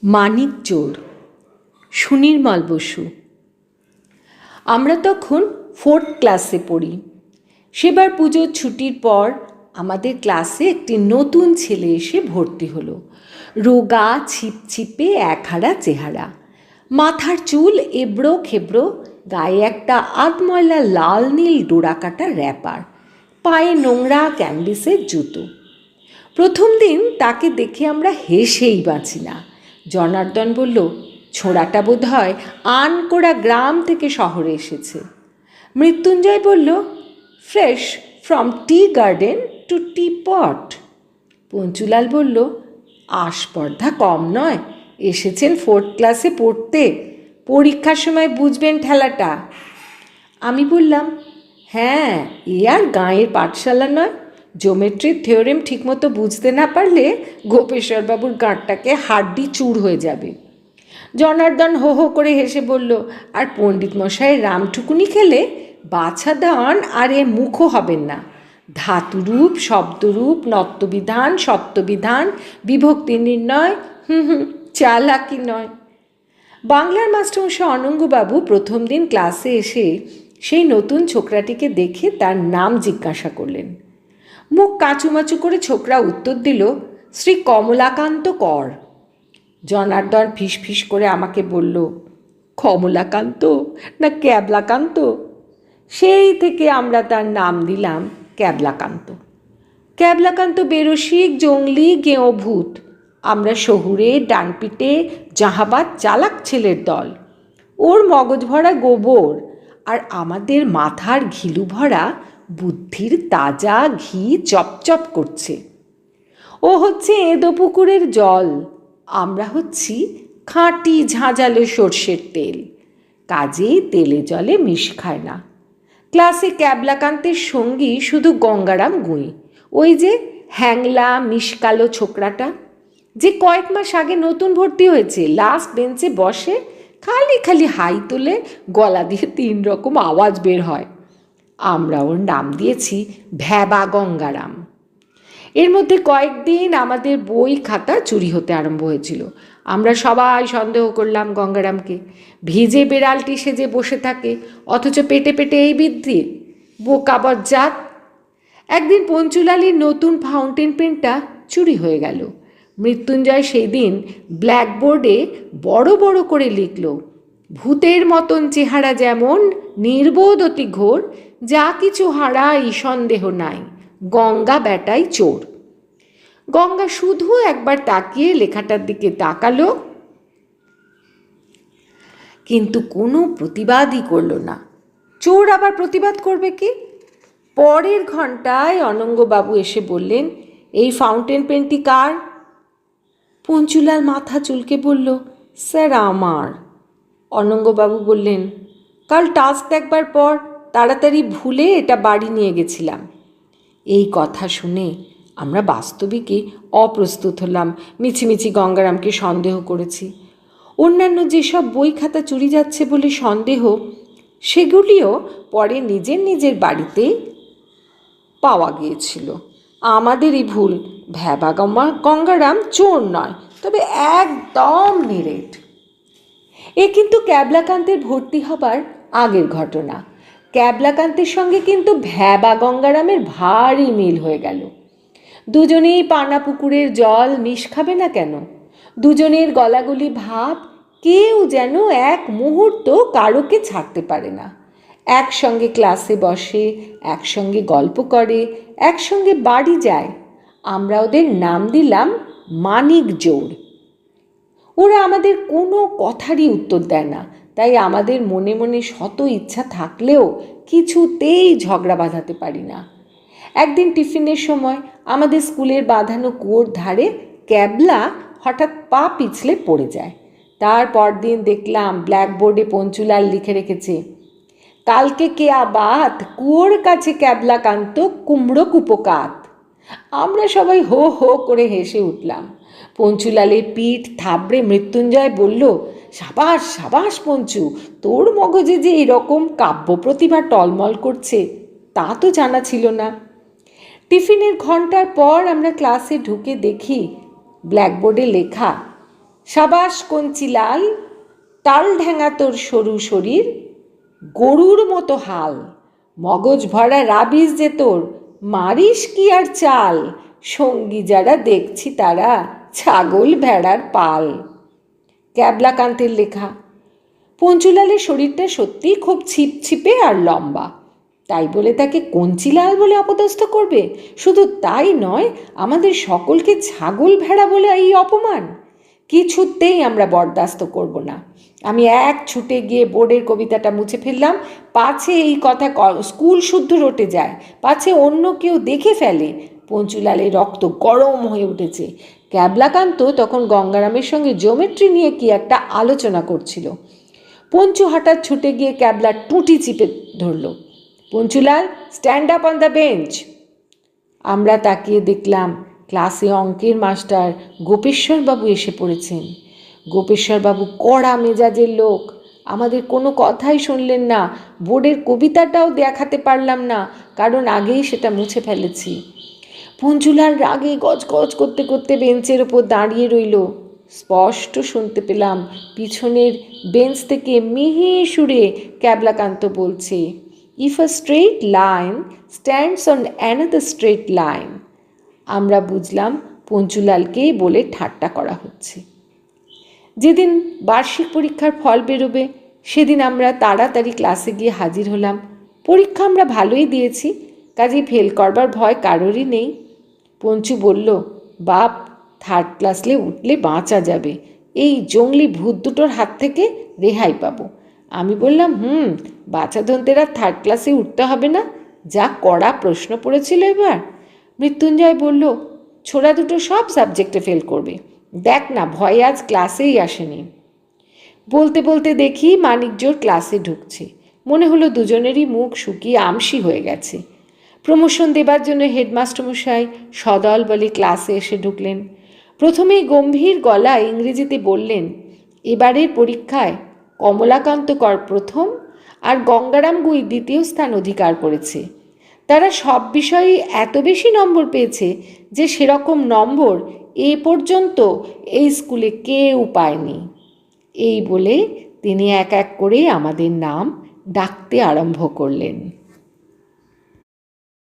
মানিক চোর, সুনির্মল বসু। আমরা তখন 4th ক্লাসে পড়ি। সেবার পুজোর ছুটির পর আমাদের ক্লাসে একটি নতুন ছেলে এসে ভর্তি হলো। রোগা, ছিপছিপে, একহারা চেহারা, মাথার চুল এবড়ো খেবড়ো, গায়ে একটা আধময়লা লাল নীল ডোরাকাটা র্যাপার, পায়ে নোংরা ক্যানভিসের জুতো। প্রথম দিন তাকে দেখে আমরা হেসেই বাঁচি না। জনার্দন বলল, ছোড়াটা বোধ হয় আনকোড়া গ্রাম থেকে শহরে এসেছে। মৃত্যুঞ্জয় বলল, fresh from tea garden to teapot. Panchulal বলল, আস্পর্ধা কম নয়, এসেছেন 4th ক্লাসে পড়তে, পরীক্ষার সময় বুঝবেন ঠেলাটা। আমি বললাম, হ্যাঁ, এ আর গাঁয়ের পাঠশালা নয়, জিওমেট্রির থিওরেম ঠিকমতো বুঝতে না পারলে গোপেশ্বরবাবুর গাঁটটাকে হাড্ডি চূর হয়ে যাবে। জনার্দন হো হো করে হেসে বলল, আর পণ্ডিত মশাইয়ের রামঠুকুনি খেলে বাছাদান আর এ মুখও হবেন না। ধাতুরূপ, শব্দরূপ, নত্যবিধান, সত্যবিধান, বিভক্তি নির্ণয়, চালাকি নয়। বাংলার মাস্টারমশাই অনঙ্গবাবু প্রথম দিন ক্লাসে এসে সেই নতুন ছোকরাটিকে দেখে তার নাম জিজ্ঞাসা করলেন। মুখ কাঁচুমাচু করে ছোকরা উত্তর দিল, শ্রী কমলাকান্ত কর। জনার্দন ফিস করে আমাকে বলল, কমলাকান্ত না ক্যাবলাকান্ত? সেই থেকে আমরা তার নাম দিলাম ক্যাবলাকান্ত। ক্যাবলাকান্ত বেরসিক, জংলি, গেঁয়ো ভূত। আমরা শহুরে ডানপিটে জাহাবাদ চালাক ছেলের দল। ওর মগজ ভরা গোবর আর আমাদের মাথার ঘিলু ভরা বুদ্ধির তাজা ঘি চপচপ করছে। ও হচ্ছে এঁদো পুকুরের জল, আমরা হচ্ছি খাঁটি ঝাঁঝালো সর্ষের তেল, কাজেই তেলে জলে মিশ খায় না। ক্লাসে ক্যাবলাকান্তের সঙ্গী শুধু গঙ্গারাম গুঁই, ওই যে হ্যাংলা মিশকালো ছোকরাটা, যে কয়েক মাস আগে নতুন ভর্তি হয়েছে, লাস্ট বেঞ্চে বসে, খালি খালি হাই তোলে, গলা দিয়ে 3 রকম আওয়াজ বের হয়। আমরা ওর নাম দিয়েছি ভ্যাবা গঙ্গারাম। এর মধ্যে কয়েকদিন আমাদের বই খাতা চুরি হতে আরম্ভ হয়েছিল। আমরা সবাই সন্দেহ করলাম গঙ্গারামকে। ভিজে বেড়ালটি সেজে বসে থাকে, অথচ পেটে পেটে এই বৃদ্ধি, বোকা বজ্জাত। একদিন পঞ্চুলালির নতুন ফাউন্টেন পেনটা চুরি হয়ে গেল। মৃত্যুঞ্জয় সেই দিন ব্ল্যাকবোর্ডে বড় বড় করে লিখল, ভূতের মতন চেহারা যেমন, নির্বোধ অতি ঘোর, যা কিছু হারাই সন্দেহ নাই, গঙ্গা বেটাই চোর। গঙ্গা শুধু একবার তাকিয়ে লেখাটার দিকে তাকালো, কিন্তু কোনো প্রতিবাদই করল না। চোর আবার প্রতিবাদ করবে কি? পরের ঘন্টায় অনঙ্গবাবু এসে বললেন, এই ফাউন্টেন পেনটি কার? পঞ্চুলাল মাথা চুলকে বলল, স্যার আমার। অনঙ্গবাবু বললেন, কাল টাস্ক দেখবার পর তাড়াতাড়ি ভুলে এটা বাড়ি নিয়ে গেছিলাম। এই কথা শুনে আমরা বাস্তবিকই অপ্রস্তুত হলাম, মিছিমিছি গঙ্গারামকে সন্দেহ করেছি। অন্যান্য যেসব বই খাতা চুরি যাচ্ছে বলে সন্দেহ, সেগুলিও পরে নিজের নিজের বাড়িতে পাওয়া গিয়েছিল। আমাদেরই ভুল, ভ্যাবা গঙ্গারাম চোর নয়, তবে একদম নিরেট। এ কিন্তু ক্যাবলাকান্তের ভর্তি হবার আগের ঘটনা। ক্যাবলাকান্তের সঙ্গে কিন্তু ভ্যাবা গঙ্গারামের ভারী মিল হয়ে গেল। দুজনেই পানা পুকুরের জল, মিশ খাবে না কেন? দুজনের গলাগলি ভাব, কেউ যেন এক মুহূর্ত কারোকে ছাড়তে পারে না। একসঙ্গে ক্লাসে বসে, একসঙ্গে গল্প করে, একসঙ্গে বাড়ি যায়। আমরা ওদের নাম দিলাম মানিক জোর। ওরা আমাদের কোনো কথারই উত্তর দেয় না, তাই আমাদের মনে মনে শত ইচ্ছা থাকলেও কিছুতেই ঝগড়া বাঁধাতে পারি না। একদিন টিফিনের সময় আমাদের স্কুলের বাঁধানো কুয়োর ধারে ক্যাবলা হঠাৎ পা পিছলে পড়ে যায়। তারপর দিন দেখলাম ব্ল্যাকবোর্ডে পঞ্চুলাল লিখে রেখেছে, কালকে কেয়া বাত, কুয়োর কাছে ক্যাবলাকান্ত, কুমড়ো কুপোকাত। আমরা সবাই হো হো করে হেসে উঠলাম। পঞ্চুলালের পিঠ থাবড়ে মৃত্যুঞ্জয় বলল, সাবাস সাবাস পঞ্চু, তোর মগজে যে এরকম কাব্য প্রতিভা টলমল করছে তা তো জানা ছিল না। টিফিনের ঘন্টার পর আমরা ক্লাসে ঢুকে দেখি ব্ল্যাকবোর্ডে লেখা, সাবাস কঞ্চিলাল, তাল ঢ্যাঙা তোর সরু শরীর, গরুর মতো হাল, মগজ ভরা রাবিস যে তোর, মারিস কি আর চাল, সঙ্গী যারা দেখছি তারা ছাগল ভেড়ার পাল। ক্যাবলাকান্তের লেখা। পঞ্চুলালের শরীরটা সত্যিই খুব ছিপছিপে আর লম্বা, তাই বলে তাকে কঞ্চিলাল বলে অপদস্থ করবে? শুধু তাই নয়, আমাদের সকলকে ছাগল ভেড়া বলে এই অপমান কিছুতেই আমরা বরদাস্ত করব না। আমি এক ছুটে গিয়ে বোর্ডের কবিতাটা মুছে ফেললাম, পাছে এই কথা স্কুল শুদ্ধ রটে যায়, পাছে অন্য কেউ দেখে ফেলে। পঞ্চুলালের রক্ত গরম হয়ে উঠেছে। ক্যাবলাকান্ত তখন গঙ্গারামের সঙ্গে জিওমেট্রি নিয়ে কি একটা আলোচনা করছিল। পঞ্চু হঠাৎ ছুটে গিয়ে ক্যাবলার টুটি চিপে ধরল। Panchulal, stand up on the bench. আমরা তাকিয়ে দেখলাম ক্লাসে অঙ্কের মাস্টার গোপেশ্বরবাবু এসে পড়েছেন। গোপেশ্বরবাবু কড়া মেজাজের লোক, আমাদের কোনো কথাই শুনলেন না। বোর্ডের কবিতাটাও দেখাতে পারলাম না, কারণ আগেই সেটা মুছে ফেলেছি। পঞ্চুলাল রাগে গজগজ করতে করতে বেঞ্চের ওপর দাঁড়িয়ে রইল। স্পষ্ট শুনতে পেলাম পিছনের বেঞ্চ থেকে মিহি সুরে ক্যাবলাকান্ত বলছে, if a straight line stands on another straight line. আমরা বুঝলাম পঞ্চুলালকেই বলে ঠাট্টা করা হচ্ছে। যেদিন বার্ষিক পরীক্ষার ফল বেরোবে সেদিন আমরা তাড়াতাড়ি ক্লাসে গিয়ে হাজির হলাম। পরীক্ষা আমরা ভালোই দিয়েছি, কাজেই ফেল করবার ভয় কারোরই নেই। পঞ্চু বলল, বাপ, থার্ড ক্লাসে উঠলে বাঁচা যাবে, এই জঙ্গলি ভূত দুটোর হাত থেকে রেহাই পাবো। আমি বললাম, বাচ্চাধনতের আর থার্ড ক্লাসে উঠতে হবে না, যা কড়া প্রশ্ন পড়েছিল এবার। মৃত্যুঞ্জয় বলল, ছোড়া দুটো সব সাবজেক্টে ফেল করবে, দেখ না, ভয় আজ ক্লাসেই আসেনি। বলতে বলতে দেখি মানিকজোর ক্লাসে ঢুকছে। মনে হলো দুজনেরই মুখ শুকিয়ে আমসি হয়ে গেছে। প্রমোশন দেবার জন্য হেডমাস্টারমশাই সদল বলে ক্লাসে এসে ঢুকলেন। প্রথমেই গম্ভীর গলায় ইংরেজিতে বললেন, এবারের পরীক্ষায় কমলাকান্ত কর প্রথম আর গঙ্গারাম গুই দ্বিতীয় স্থান অধিকার করেছে। তারা সব বিষয়েই এত বেশি নম্বর পেয়েছে যে সেরকম নম্বর এ পর্যন্ত এই স্কুলে কেউ পায়নি। এই বলে তিনি এক এক করে আমাদের নাম ডাকতে আরম্ভ করলেন।